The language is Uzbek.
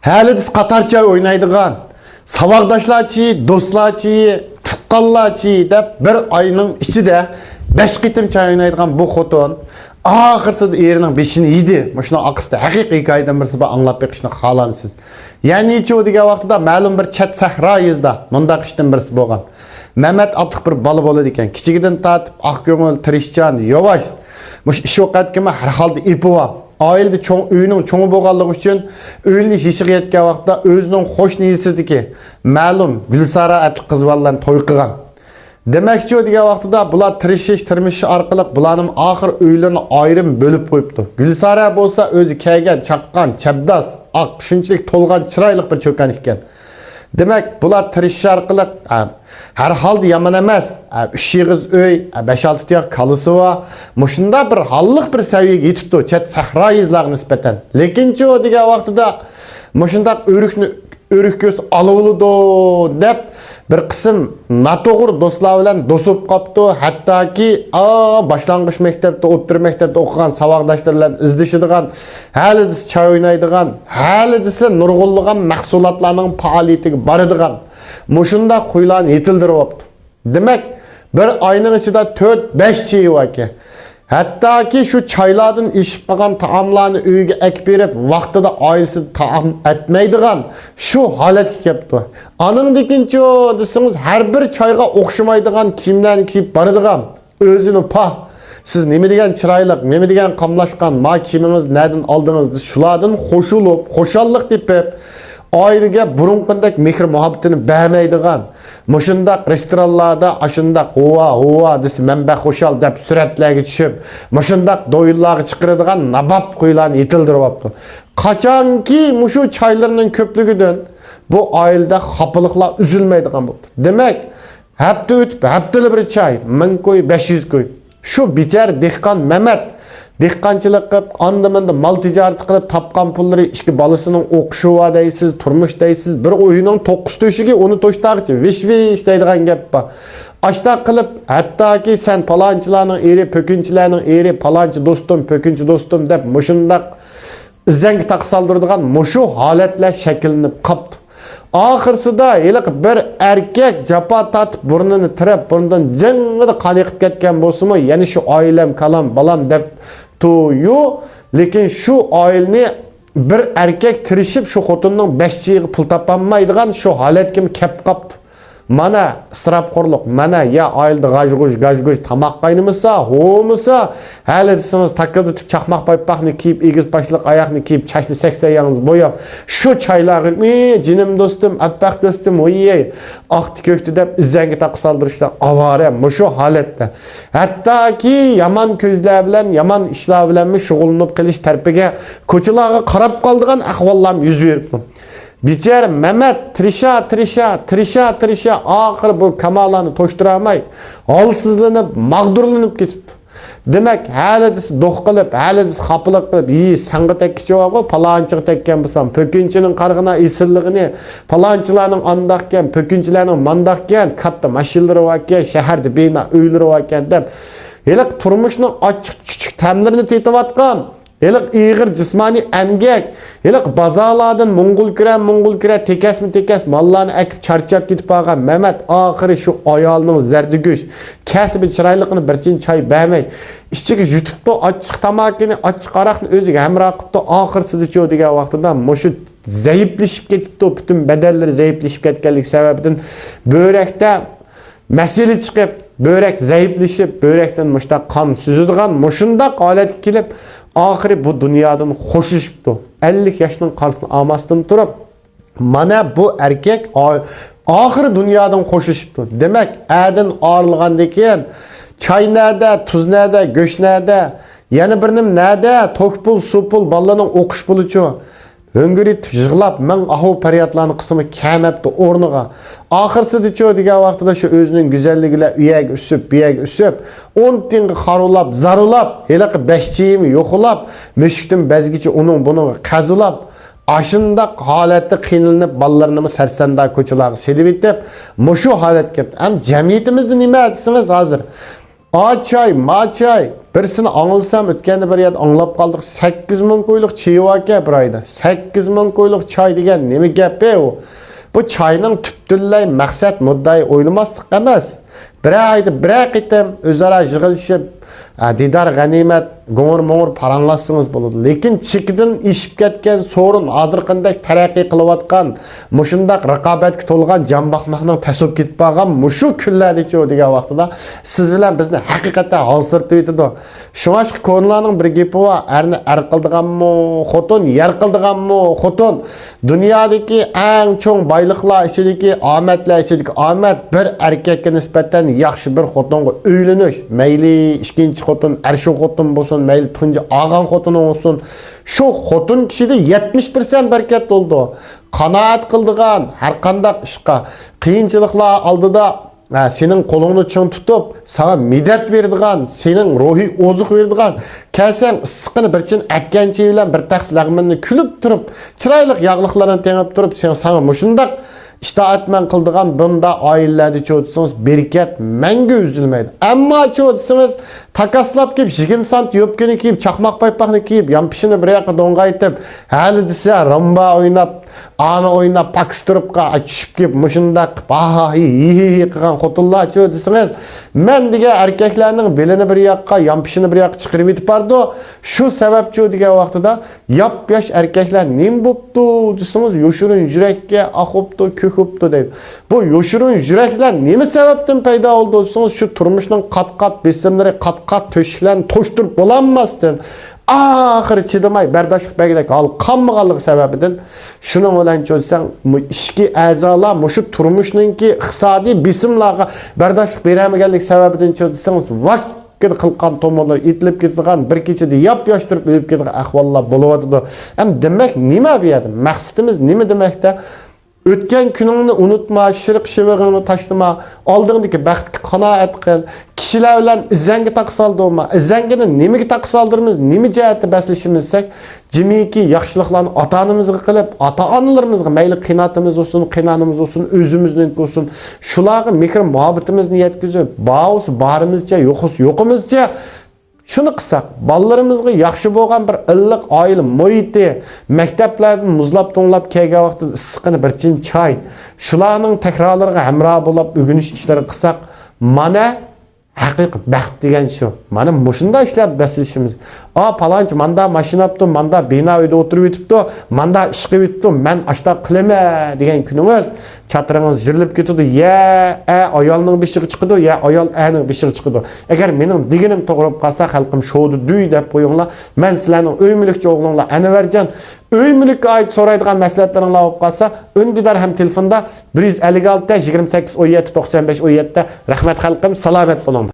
Hali biz qatarcha o'ynaydigan, savaqdaşlarçı, dostlarçı, tuqqanlarçı deb bir oyning ichida 5 qitim çay o'ynaydigan bu xotin oxirsida erining beshini yedi. Mana aqsda haqiqiy hikoyadan birisi bir anglab beqishni xohlamsiz. Ya'ni chu degan vaqtida ma'lum bir chat sahro yezda mundaq ishdan birisi bo'lgan. Mehmet atıq bir balı bo'ladi ekan. Kichigidan tatib oq ko'ngil, tirishchan, yavaş. Mush ish vaqtga har holda ipiva. Ailede uyning cho'ngi bo'lganligi uchun uyni yeshiga yetgan vaqtda o'zining qo'shnisidiki ma'lum Gulsara atli qiz bolalarni to'y qilgan. Demakchi degan vaqtida bular tirishish, turmush orqali bularning oxir uylarini ayrim bo'lib qo'yibdi. Gulsara bo'lsa o'zi kelgan, chaqqan, chabdas, oq, shunchalik to'lgan chiroyli bir cho'kan ekan. Demak, bular tirishish orqali her halde yaman emas. 3 yığız öy, 5-6 tuyak kalısı var. Muşunda bir hallık bir seviyeye yetipti. Çet sahra izler nispeten. Lekin çoğu diye vaxtıda muşunda örük göz alıvlıdı dep bir kısım natoğur dostlar bilen dosup kaptı. Hatta ki başlangıç mektepte, otur mektepte okugan savaqdaşlarla izleşidigan, halidisi çay oynaydigan, halidisi nurgulluğan mahsulatlarının faaliyeti barıdigan. Muşunda kuyulan yetildirip optu. Demek bir ayının içinde 4-5 çiği var ki. Hatta ki şu çaylardan işip bakan taamlarını üyüge ek berip vaxtıda ailesi taam etmeydigan şu halet kepti. Anın dikince o desiniz her bir çayga okşamaydigan kimden kiyip barıdigan özünü pah. Siz neme degen çıraylık, neme degen kamlaşkan, ma kiminiz nereden aldınız, şulardan hoşulup, hoşallık deyip ailege burunqundek mehr muhabbetini beğenmeydigan, muşundaq restoranlarda aşındaq hova desi menbə hoşal dep süretlerge düşüp, muşundaq doyullarga çıkıradigan nabab kuyularını yetildirip aptı. Kaçan ki muşu çaylarının köplüğüden bu ailede hapılıklar üzülmeydigan buldu. Demek hepte ötüp, hepteli bir çay, 1000 koy, 500 koy. Şu biçer dehqan Mehmet dehqanchilik qilib, andamanda mal ticareti qilib tapqan pullari ishki bolasinin o'qishi va deysiz, turmush deysiz, bir o'yining 9 to'shiga uni to'shtaqchi, vish deydigan gap bor. Ashta qilib, hattoki sen palonchilarning eri, pökünchilarning eri, palonchi do'stim, pökünchi do'stim deb mushundaq izdangi taqsaldirdigan mushu holatlar shakllanib qopti. Oxirsida eliq bir erkek japa tatib burnini tirab, bundan jing'ida qaniqib ketgan bo'lsa-mu, yana shu oilam, kalam, balam deb to'yu, lekin shu oilni bir erkek tirishib shu xotinning 5 yig'i pul topolmaydigan shu holatga kelib qopti. Mana isrofxo'rlik, mana ya oilda g'ajg'uj tamoq qaynimasa, ho'misa, hali desiniz takilda tip chaqmoq paypoqni kiyib, egiz boshliq oyoqni kiyib, chachni saksayangiz bo'yab, shu chaylarni, jinim do'stim, atbaq do'stim, o'yey, oqti ko'kti deb izzangi taqsaldirishlar avara, shu holatda. Hattoki yomon ko'zlar bilan, yomon ishlar bilan shug'ullanib qilish tarpiga ko'chalarga qarab qoldigan ahvollar yuz beribdi. Biçer Mehmet tırışa ahir bu kamalarını toşturamay halsızlanıp, mağdurlanıp ketipti. Demek halidisi doq qilib, halidisi xapılıq qilib, iyi sanğı tekkici var bu, palançığı tekken bulsam, pökünçünün qarğına isirliğini, palançılarının andakken, pökünçülerinin mandakken, katta maşilleri varken, şehirde bina öyleri varken deb, helik turmuşunun açık küçük temlerini tetivatkan, helik iğir cismani emgek, helik bazalardan mungul kire, tekes mallarını ekip çarçap gidip bağan Mehmet ahiri şu ayalının zerdügüş, kesibi çıraylıqını birçin çay beğenmeyin. İşçiki jutuptu açık tamakini, açık araqını özü hemra qıptı, ahir siziçiyor diye vaxtında moşu zayıfleşip ketipti, bütün bedelleri zayıfleşip ketkenlik sebebiden börekte mesele çıkıp, börek zayıfleşip, börekten muşta kan süzüdüğün, muşunda qalet kilip, ahiri bu dünyadan hoşuşuptu. 50 yaşının karşısına amasını durup, mana bu erkek ahiri dünyadan hoşuşuptu. Demek ädin ağırlığandaki çay nerede, tuz nerede, göç nerede, yani birinin nerede, tokpul, supul, ballarının okuş bulucu, öngürüp, jığlap, men ahu periyatlarını kısmı kemepti ornuğa. Ahırsı diço diye vaxtıda şu özünün güzelliğiyle üyeg üsüp, 10 tingi xarulap, zarulap, helaki beşçiyimi yoxulap, müşktin bezgici onun bunu kazulap, aşında halette qiyinlanıp ballarını sersanda koçularga selip etip, muşu halet kepti. Hem cemiyetimizde nime etsiniz hazır? Açay, maçay. Birisini anılsam ötkende bir yer anlap kaldık. 8 ming ko'yliq chevaka bir ayda. 8 ming ko'yliq çay degan nima gap o? Bu çayning tüptüllay maqsad muddai o'ylamaslik emas. Bir ayda bir qitim o'zaro yig'ilishib didar g'animat go'ng'ir-mo'ng'ir paranlasangiz bo'ladi. Lekin chekidan eshib ketgan so'rin hozirqanday taraqqiy qilayotgan, mushundaq raqobatga to'lgan jambaqmoqning tasib ketib qolgan mushu kunlardachi degan vaqtida siz bilan bizni haqiqatan holsirtib yetadi. Shunga ko'nlarning bir gapi bor, erni er qildiganmi, xotin yer qildiganmi, xotin dunyodagi eng cho'ng boyliqlar ichidagi omadlar ichidagi omad bir erkakka nisbatan yaxshi bir xotinga uylanish, mayli ikkinchi xotin, shu xotin bo'lsin, mayli tunji olgan xotin bo'lsin, shu xotin kishida 70% barakat bo'ldi. Qanoat qildigan har qanday ishqa qiyinchiliklar oldida senin qo'lingni ching tutib, sana middat beradigan, sening ruhiy oziq beradigan, kelsang issiqni bir chin atganchi bilan bir taxs lag'minni kulib turib, chiroyli yog'liqlarni tengib turib, sana mushundaq İştaatmen kıldığan bunda ailelerde çoğutsanız beriket menge üzülmeydi. Ama çoğutsanız takaslap kiyip, 20 sant yöpkeni kiyip, çakmak paypakını kiyip, yampişini bir yaka donğaytıp, hali dese ramba oynap, ana oynap, pakstırıp açıp kiyip, muşundak, hi kıgan xotullar çoğutsanız, men dige erkeklerinin belini bir yaka, yampişini bir yaka çıkırıp etip bardı. Şu sebep çoğu dige vaxtıda, yap yaş erkekler nim buptu, desanız, yoşurun yürekke akıptu, köküptü deydi. Bu yoşurun yürekler nemi sebepten payda oldu desanız, şu turmuşun kat-kat besimleri kat-kat töşüklerini toşturup bulanmazdı. Ahırı çidamay, berdaşlık belgideki al kanmıqallık sebebinden şunun olan çözsen, işki əzalar, muşu turmuşun ki iqtisadi besimlarga berdaşlık beremegenlik sebebinden çözseniz, vakit qılqan tomolar itilip ketdigan, bir keçede yap yaştırıp ölüp ketdigan ahvallar buluvadıdı. Hem demek nime bir yedim? Məqsitimiz nime demekte? Ötken gününü unutma, şirk şivığını taşlama, aldığındaki bəxtki qanaat qıl, kişiler bilen izzengi takısaldı olma, izzengini nemigi takısaldırımız, nemi cəhətdə bəslişimizsek, cimiki yaxşılıqlarını ata-anımızı qılıb, ata-analarımızı, meyli qinatımız olsun, qinanımız olsun, özümüzün olsun, şulağı mekir muhabbetimizni yetkizib, bağısı barımızca, yokumuzca, şunu qısak, ballarımızga yaxşı bo'lgan bir illiq oila muhiti, maktablardan muzlab to'nlab kelgan vaqtda issiqini bir chin choy, shularning takrorlariga hamroh bo'lib o'rganish ishlari qilsak, mana haqiqiy baxt degan shu. Mana mushunda ishlar basilishimiz. Palonchi manda mashina olibdi, manda bino uyda o'tirib yotibdi, manda ish qilib yotibdi, men ashta qilama degan kuningiz chatiringiz jirilib ketadi. Ya ayolning beshig'i chiqadi, ya ayol ning beshig'i chiqadi. Agar mening deganim to'g'ri qolsa, xalqim shodi duy deb qo'yinglar. Men sizlarning uy mulkchi o'g'linglar Anvarjon uy mulkka oid so'raydigan maslahatlaringlar olib qolsa, undidar ham telefonda 156 28 17 95 17 rahmat xalqim, salomat bo'ling.